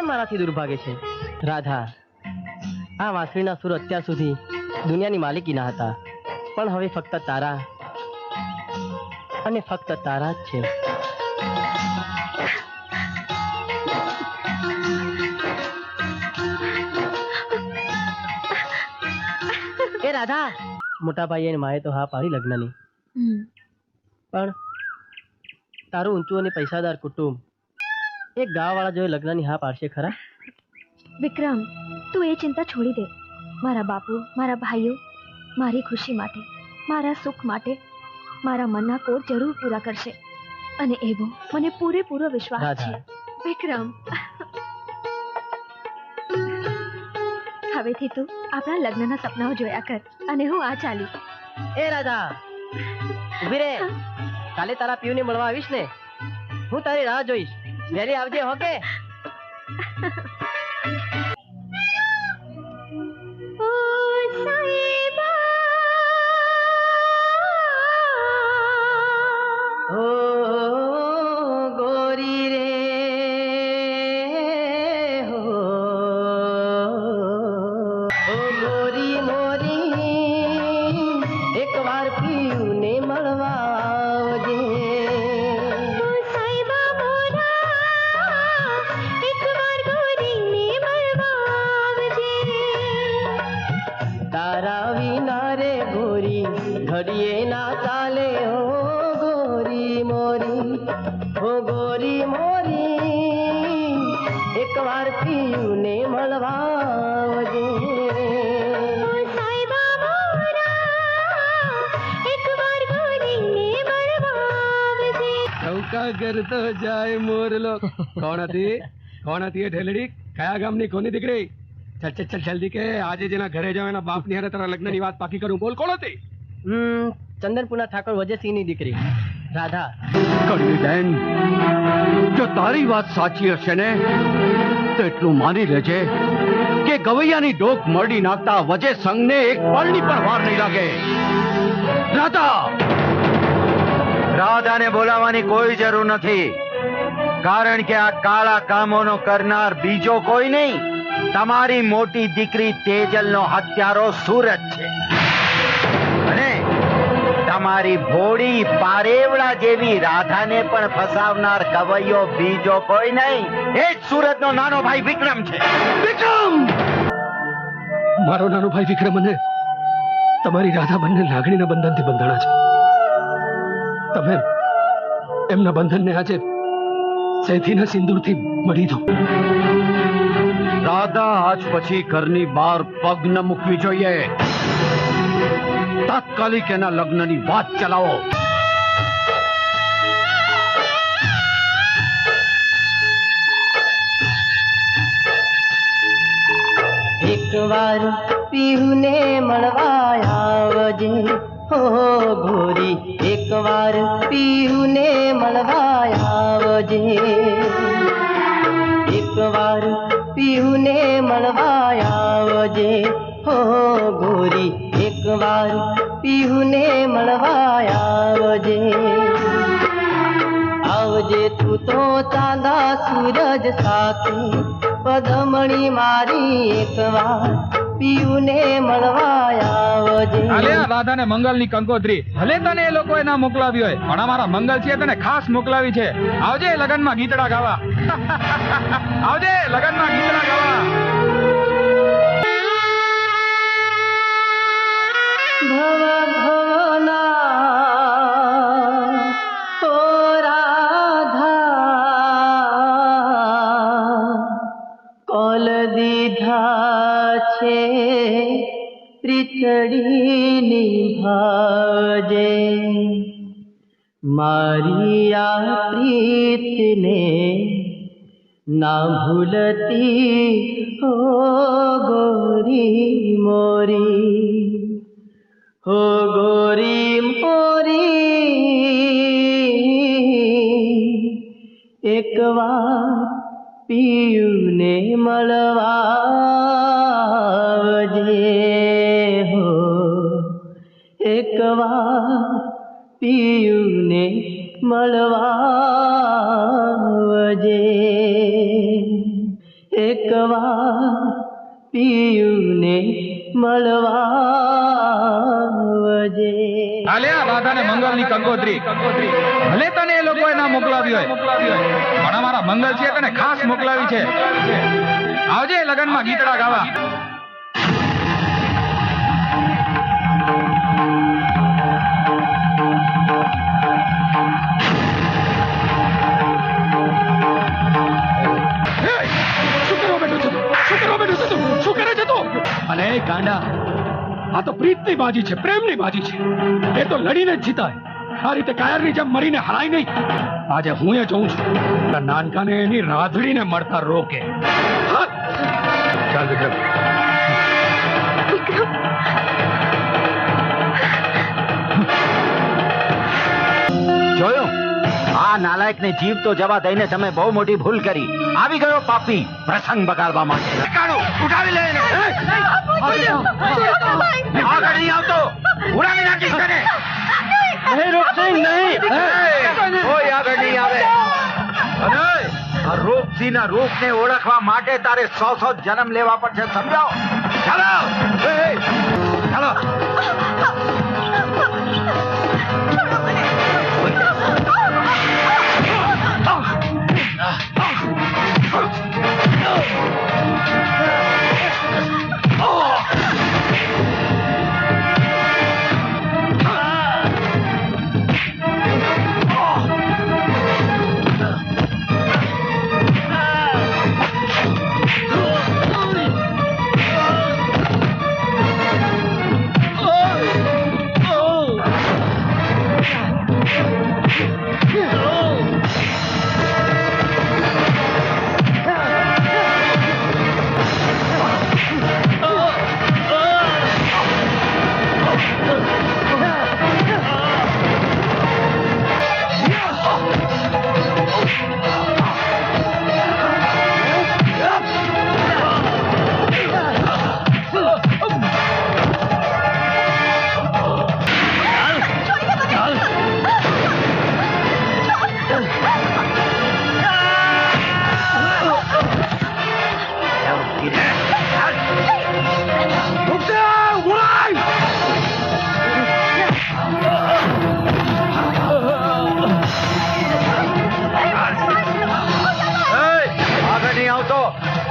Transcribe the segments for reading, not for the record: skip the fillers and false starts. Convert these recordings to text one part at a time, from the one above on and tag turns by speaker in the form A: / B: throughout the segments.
A: મારાથી દૂર ભાગે છે? રાધા, આ વાંસળીના સુર અત્યાર સુધી દુનિયાની માલિકીના હતા, પણ હવે ફક્ત તારા અને ફક્ત તારા જ છે. એ રાધા, મોટા ભાઈ અને માએ તો હા પાડી લગ્નની, પણ તારું ઊંચું અને પૈસાદાર કુટુંબ એક ગામવાળા જોઈ લગ્નની હા પાડશે ખરા?
B: વિક્રમ, તું એ ચિંતા છોડી દે. મારા બાપુ, મારા ભાઈઓ મારી ખુશી માટે, મારા સુખ માટે મારા મનના કોર જરૂર પૂરા કરશે, અને એવો મને પૂરેપૂરો વિશ્વાસ છે. વિક્રમ, હવેથી તું આપણા લગ્નના સપનાઓ જોયા કર, અને હું આ ચાલી.
A: એ રાધા, ઉભી રે. કાલે તારા પીયુને મળવા આવીશ ને, હું તારી રાહ જોઈશ. વહેલી આવજે, હોકે?
C: તો જાય મોરલો. કોણ હતી એ ઢેલડી? કયા ગામની કોની દીકરી? ચલ ચલ ચલ જલ્દી કે, આજે જેના ઘરે જાવ એના બાપની હારે તારા લગ્નની વાત પાકી કરું. બોલ, કોણ હતી?
A: ચંદનપુરના ઠાકોર વજયસિંહની દીકરી રાધા.
D: કડવી બેન, જો તારી વાત સાચી હશે ને તો એટલું માની લેજે કે ગવૈયાની ડોક મરડી નાખતા વજય સંઘને એક પળની પણ વાર નહીં લાગે.
E: રાધાને બોલાવવાની કોઈ જરૂર નથી, કારણ કે આ કાળા કામોનો કરનાર બીજો કોઈ નહીં, તમારી મોટી દીકરી તેજલનો હત્યારો સુરત છે. અને તમારી ભોળી પારેવડા જેવી રાધાને પણ ફસાવનાર ગવૈયો બીજો કોઈ નહીં, એ જ સુરતનો નાનો ભાઈ વિક્રમ છે.
D: વિક્રમ!
C: મારો નાનો ભાઈ વિક્રમ અને તમારી રાધા બંને લાગણીના બંધનથી બંધાણા છે. તમે એમના બંધનને આજે સૈથીના સિંદૂરથી મળી દો.
D: રાધા આજ પછી ઘરની બહાર પગ ન મૂકવી જોઈએ. તાત્કાલિક એના લગ્નની વાત ચલાવો.
A: એકવાર પીયુને મળવા આવજે હો ગોરી, એકવાર પીયુને મળવા આવજે, એકવાર પીયુને મળવા આવજે હો ગોરી, એકવાર પીયુને મળવા આવજે. આવજે તું તો ચાંદા સૂરજ સાથે પદમણી મારી, એકવાર પીયુને મળવા આવજે.
F: અલે રાધાને મંગલની કંકોત્રી ભલે તને એ લોકોએ ના મોકલાવી હોય, પણ અમારા મંગલ છે તને ખાસ મોકલાવી છે. આવજે લગનમાં ગીતડા ગાવા. આવજે લગનમાં ગીતડા ગાવા.
A: ભવ ભવના ઓ રાધા, કોલ દીધા છે પ્રીતડીની ભાજે, મારી આ પ્રીતને ના ભૂલતી હો ગોરી મોરી, હો ગોરી મોરી, એકવાર પીયુને મળવા આવજે હો, એકવાર પીયુને મળવા આવજે, એક વાર પિયુને મળવાવજે.
F: હાલે આ રાધાને મંગલની કંકોત્રી. ભલે તને એ લોકોએ ના મોકલાવી હોય પણ અમારા મંગલ છે તને ખાસ મોકલાવી છે. આવજે લગનમાં ગીતડા ગાવા.
C: શું કરે છે તું? અને ગાંડા, આ તો પ્રીતની બાજી છે, પ્રેમની બાજી છે. એ તો લડીને જ જીતાય. આ રીતે કાયરની જેમ મરીને હરાય નહીં. આજે હું એ જોઉં છું કે નાનકાને એની રાધડીને મળતા રોકે. હાલ. ચાલ વિક્રમ.
E: જોયું, આ નાલાયકને જીવતો જવા દઈને તમે બહુ મોટી ભૂલ કરી. આવી ગયો પાપી પ્રસંગ બગાડવા માટે. ઉઠાવી લે એને. આગળ નહીં આવતો, ઉડાવી નાખીશ તને. નહીં રૂપસિંહ, નહીં. કોઈ આગળ નહીં આવે. અને આ રૂપસિંહના રૂપને ઓળખવા માટે તારે 100 જન્મ લેવા પડશે, સમજાવો? ચાલો ચાલો.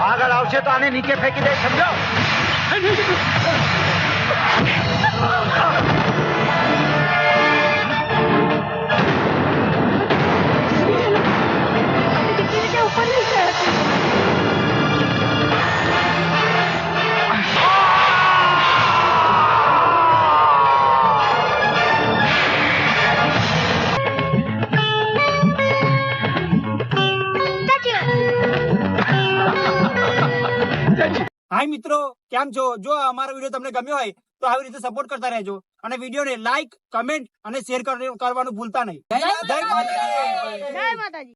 E: આગળ આવશે તો આને નીચે ફેંકી દે, સમજો?
G: હાય મિત્રો, કેમ છો? જો અમારો વિડીયો તમને ગમ્યો હોય તો આવી રીતે સપોર્ટ કરતા રહેજો અને વિડીયોને લાઈક, કમેન્ટ અને શેર કરવાનું ભૂલતા નહીં. જય માતાજી.